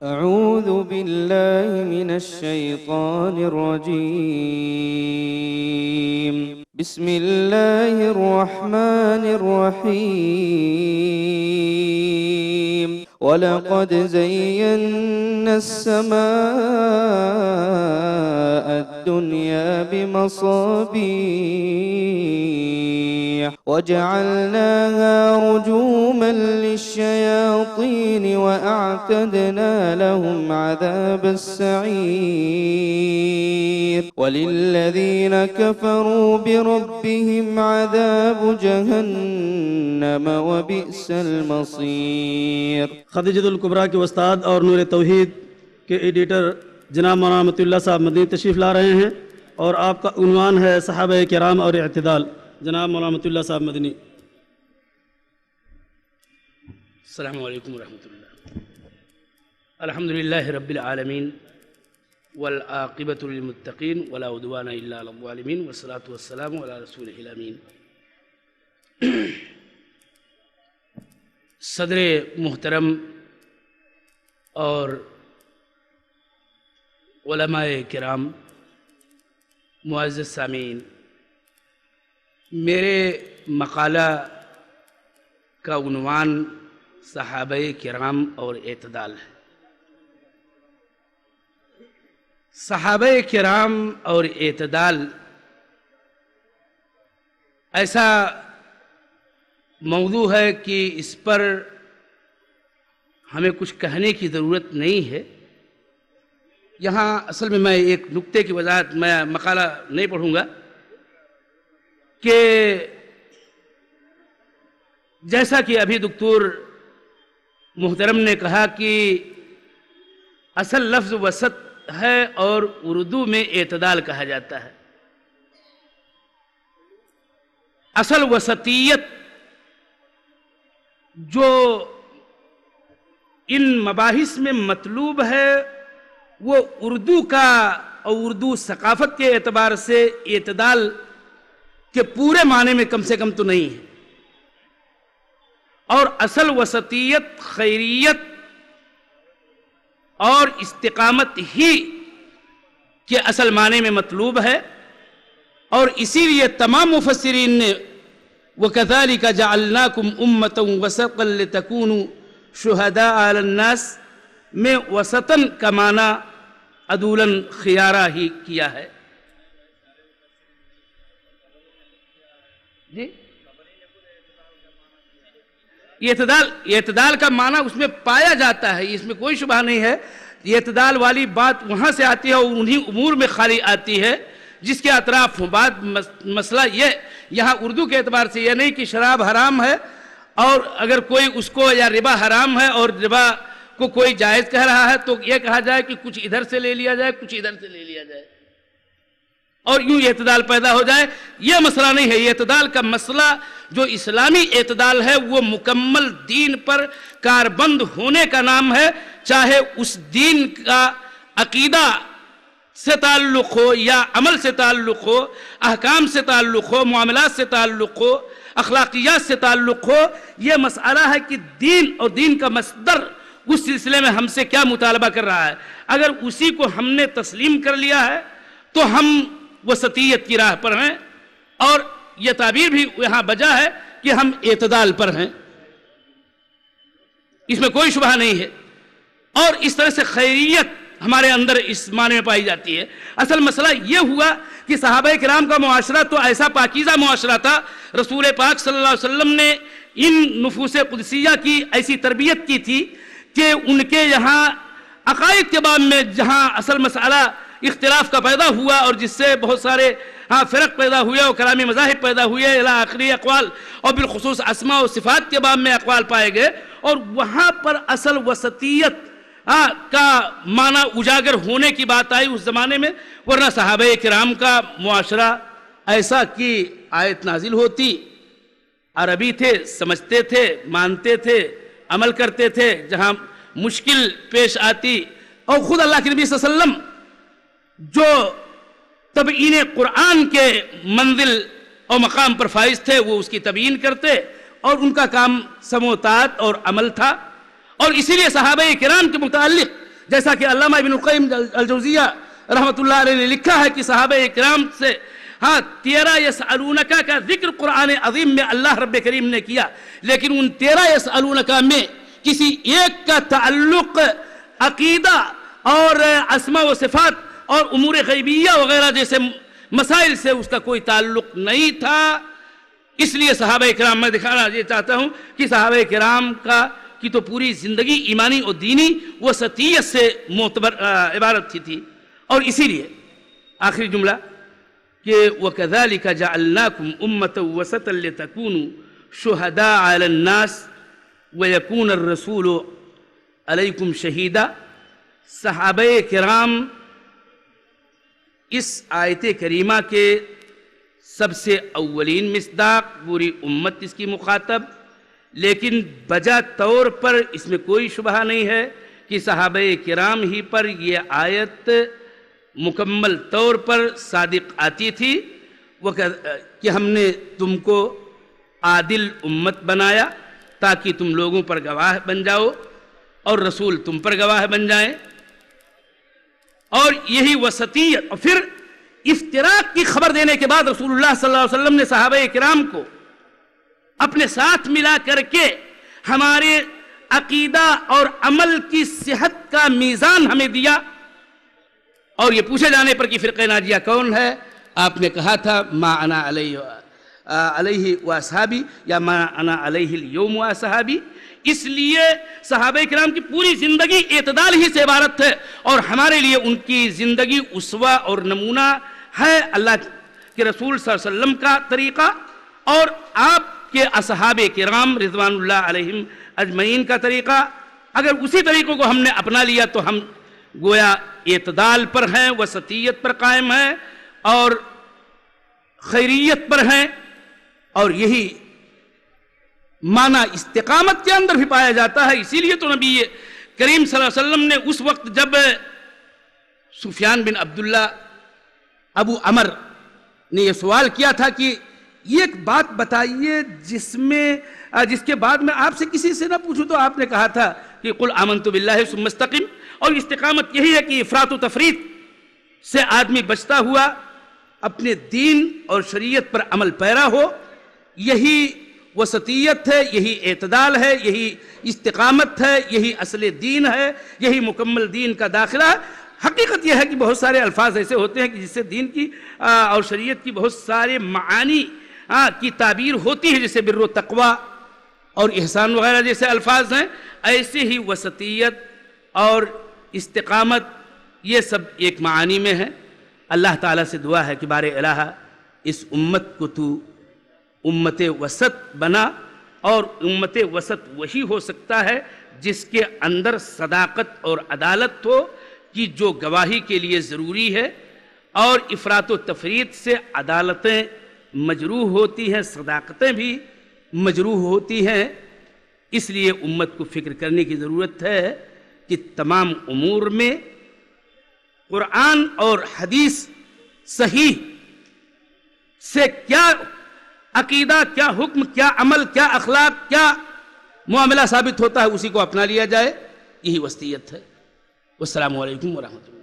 أعوذ بالله من الشيطان الرجيم. بسم الله الرحمن الرحيم. ولقد زينا السماء الدنيا بمصابيح وجعلناها رجوما للشياطين وأعتدنا لهم عذاب السعير. وللذين كفروا بربهم عذاب جهنم وبئس المصير. خدیجۃ الکبریٰ کے استاد اور نور توحید کے ایڈیٹر جناب مولانا رحمۃ اللہ صاحب مدنی تشریف لا رہے ہیں، اور آپ کا عنوان ہے صحابہ کرام اور اعتدال. جناب مولانا رحمۃ اللہ صاحب مدنی. السلام علیکم ورحمۃ اللہ. الحمد للہ رب العالمین والعاقبۃ للمتقین ولا عدوان الا علی الظالمین والصلاۃ والسلام علی رسولہ الامین. صدر محترم اور علماء کرام، معزز سامعین، میرے مقالہ کا عنوان صحابہ کرام اور اعتدال ہے. صحابہ کرام اور اعتدال ایسا موضوع ہے کہ اس پر ہمیں کچھ کہنے کی ضرورت نہیں ہے. یہاں اصل میں ایک نکتے کی وضاحت، میں مقالہ نہیں پڑھوں گا، کہ جیسا کہ ابھی دکتور محترم نے کہا کہ اصل لفظ وسط ہے اور اردو میں اعتدال کہا جاتا ہے. اصل وسطیت جو ان مباحث میں مطلوب ہے وہ اردو کا اور اردو ثقافت کے اعتبار سے اعتدال کے پورے معنی میں کم سے کم تو نہیں ہے. اور اصل وسطیت خیریت اور استقامت ہی کے اصل معنی میں مطلوب ہے. اور اسی لیے تمام مفسرین نے وَكَذَلِكَ جَعَلْنَاكُمْ أُمَّةً وَسَطًا لِتَكُونُوا شُهَدَاءَ عَلَى النَّاسِ میں وسطاً کا معنی عدولاً خیارہ ہی کیا ہے. جی اعتدال کا معنی اس میں پایا جاتا ہے، اس میں کوئی شبہ نہیں ہے. اعتدال والی بات وہاں سے آتی ہے اور انہی امور میں خالی آتی ہے جس کے اطراف ہوں. بات مسئلہ یہ یہاں اردو کے اعتبار سے یہ نہیں کہ شراب حرام ہے اور اگر کوئی اس کو، یا ربا حرام ہے اور ربا کو کوئی جائز کہہ رہا ہے تو یہ کہا جائے کہ کچھ ادھر سے لے لیا جائے، کچھ ادھر سے لے لیا جائے اور یوں اعتدال پیدا ہو جائے. یہ مسئلہ نہیں ہے. یہ اعتدال کا مسئلہ جو اسلامی اعتدال ہے وہ مکمل دین پر کاربند ہونے کا نام ہے، چاہے اس دین کا عقیدہ سے تعلق ہو یا عمل سے تعلق ہو، احکام سے تعلق ہو، معاملات سے تعلق ہو، اخلاقیات سے تعلق ہو. یہ مسئلہ ہے کہ دین اور دین کا مصدر اس سلسلے میں ہم سے کیا مطالبہ کر رہا ہے. اگر اسی کو ہم نے تسلیم کر لیا ہے تو ہم وسطیت کی راہ پر ہیں، اور یہ تعبیر بھی یہاں بجا ہے کہ ہم اعتدال پر ہیں، اس میں کوئی شبہ نہیں ہے. اور اس طرح سے خیریت ہمارے اندر اس معنی میں پائی جاتی ہے. اصل مسئلہ یہ ہوا کہ صحابہ کرام کا معاشرہ تو ایسا پاکیزہ معاشرہ تھا، رسول پاک صلی اللہ علیہ وسلم نے ان نفوس قدسیہ کی ایسی تربیت کی تھی کہ ان کے یہاں عقائد کے باب میں جہاں اصل مسئلہ اختلاف کا پیدا ہوا اور جس سے بہت سارے فرق پیدا ہوئے اور کلامی مذاہب پیدا ہوئے، الی آخری اقوال اور بالخصوص اسماء و صفات کے باب میں اقوال پائے گئے، اور وہاں پر اصل وسطیت کا معنی اجاگر ہونے کی بات آئی اس زمانے میں. ورنہ صحابہ کرام کا معاشرہ ایسا کہ آیت نازل ہوتی، عربی تھے، سمجھتے تھے، مانتے تھے، عمل کرتے تھے، جہاں مشکل پیش آتی اور خود اللہ کے نبی صلی اللہ علیہ وسلم جو تبیین قرآن کے منزل اور مقام پر فائز تھے وہ اس کی تبیین کرتے، اور ان کا کام سموتات اور عمل تھا. اور اسی لیے صحابہ کرام کے متعلق جیسا کہ علامہ ابن القیم الجوزیہ رحمۃ اللہ علیہ نے لکھا ہے کہ صحابہ اکرام سے 13 یسألونکا کا ذکر قرآن عظیم میں اللہ رب کریم نے کیا، لیکن ان 13 یسألونکا میں کسی ایک کا تعلق عقیدہ اور اسماء و صفات اور امور غیبیہ وغیرہ جیسے مسائل سے اس کا کوئی تعلق نہیں تھا۔ اس لیے صحابہ اکرام، میں دکھانا یہ چاہتا ہوں کہ صحابہ اکرام کی تو پوری زندگی ایمانی اور دینی وسطیت سے معتبر عبارت تھی۔ اور اسی لیے آخری جملہ کہ وَكَذَلِكَ جَعَلْنَاكُمْ أُمَّةً وَسَطًا لِتَكُونُوا شُهَدَاءَ عَلَى النَّاسِ وَيَكُونَ الرَّسُولُ عَلَيْكُمْ شَهِيدًا۔ صحابہ کرام اس آیت کریمہ کے سب سے اولین مصداق، پوری امت اس کی مخاطب، لیکن بجا طور پر اس میں کوئی شبہ نہیں ہے کہ صحابہ کرام ہی پر یہ آیت مکمل طور پر صادق آتی تھی کہ ہم نے تم کو عادل امت بنایا تاکہ تم لوگوں پر گواہ بن جاؤ اور رسول تم پر گواہ بن جائیں۔ اور یہی وسطیت، اور پھر افتراق کی خبر دینے کے بعد رسول اللہ صلی اللہ علیہ وسلم نے صحابہ کرام کو اپنے ساتھ ملا کر کے ہمارے عقیدہ اور عمل کی صحت کا میزان ہمیں دیا۔ اور یہ پوچھے جانے پر کہ فرقہ ناجیہ کون ہے، آپ نے کہا تھا ما انا علیہ واصحابی یا ما انا علیہ اليوم واصحابی۔ اس لیے صحابہ کرام کی پوری زندگی اعتدال ہی سے عبارت ہے، اور ہمارے لیے ان کی زندگی اسوہ اور نمونہ ہے، اللہ کے رسول صلی اللہ علیہ وسلم کا طریقہ اور آپ کے اصحاب کرام رضوان اللہ علیہم اجمعین کا طریقہ۔ اگر اسی طریقوں کو ہم نے اپنا لیا تو ہم گویا اعتدال پر ہیں، وسطیت پر قائم ہیں اور خیریت پر ہیں، اور یہی معنی استقامت کے اندر بھی پایا جاتا ہے۔ اسی لیے تو نبی کریم صلی اللہ علیہ وسلم نے اس وقت جب سفیان بن عبداللہ ابو عمر نے یہ سوال کیا تھا کہ یہ ایک بات بتائیے جس کے بعد میں آپ سے کسی سے نہ پوچھوں، تو آپ نے کہا تھا کہ قل آمنت باللہ ثم استقم۔ اور استقامت یہی ہے کہ افراط و تفریط سے آدمی بچتا ہوا اپنے دین اور شریعت پر عمل پیرا ہو، یہی وسطیت ہے، یہی اعتدال ہے، یہی استقامت ہے، یہی اصل دین ہے، یہی مکمل دین کا داخلہ ہے۔ حقیقت یہ ہے کہ بہت سارے الفاظ ایسے ہوتے ہیں کہ جس سے دین کی اور شریعت کی بہت سارے معانی کی تعبیر ہوتی ہے، جیسے بر و تقوی اور احسان وغیرہ جیسے الفاظ ہیں، ایسے ہی وسطیت اور استقامت یہ سب ایک معانی میں ہے۔ اللہ تعالیٰ سے دعا ہے کہ بار الہ اس امت کو تو امت وسط بنا، اور امت وسط وہی ہو سکتا ہے جس کے اندر صداقت اور عدالت ہو کہ جو گواہی کے لیے ضروری ہے، اور افراط و تفریط سے عدالتیں مجروح ہوتی ہیں، صداقتیں بھی مجروح ہوتی ہیں۔ اس لیے امت کو فکر کرنے کی ضرورت ہے کہ تمام امور میں قرآن اور حدیث صحیح سے کیا عقیدہ، کیا حکم، کیا عمل، کیا اخلاق، کیا معاملہ ثابت ہوتا ہے، اسی کو اپنا لیا جائے، یہی وسطیت ہے۔ والسلام علیکم ورحمۃ اللہ۔